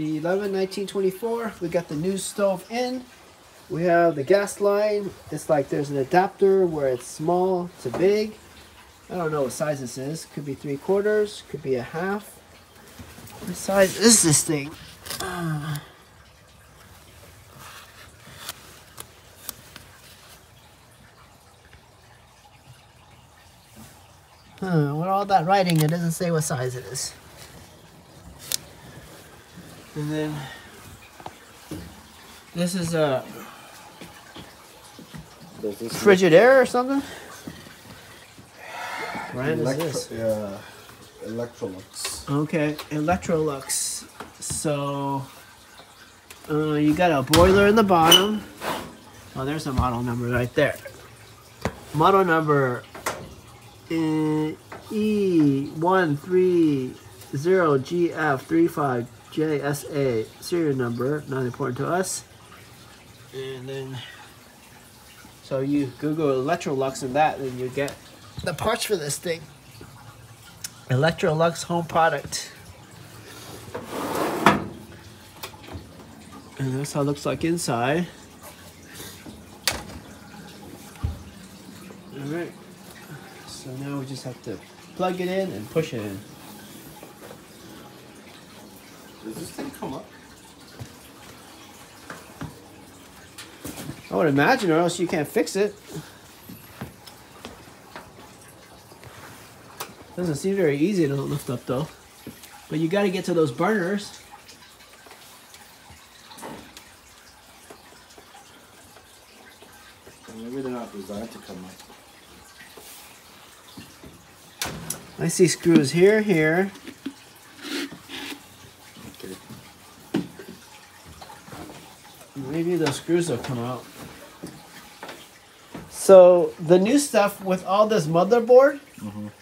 11/19/24. We got the new stove in. We have the gas line. It's like there's an adapter where it's small to big. I don't know what size this is. Could be 3/4, could be a half. What size is this thing? With all that writing, it doesn't say what size it is. And then this is a Frigidaire or something. Brand is this? Yeah, Electrolux. Okay, Electrolux. So you got a boiler in the bottom. Oh, there's a model number right there. Model number E130GF35JSA. Serial number, not important to us. And then, so you Google Electrolux and that, and you get the parts for this thing. Electrolux home product. And that's how it looks like inside. Alright. So now we just have to plug it in and push it in. Does this thing come up? I would imagine, or else you can't fix it. Doesn't seem very easy to lift up though. But you got to get to those burners. Maybe they're not designed to come up. I see screws here, here. Okay. Maybe those screws will come out. So the new stuff with all this motherboard,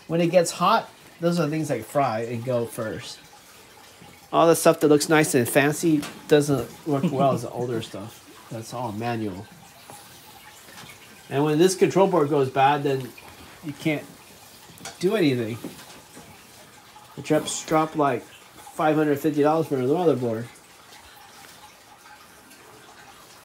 when it gets hot, those are things like fry and go first. All the stuff that looks nice and fancy doesn't work well as the older stuff. That's all manual. And when this control board goes bad, then you can't do anything. The chips drop like $550 for a motherboard.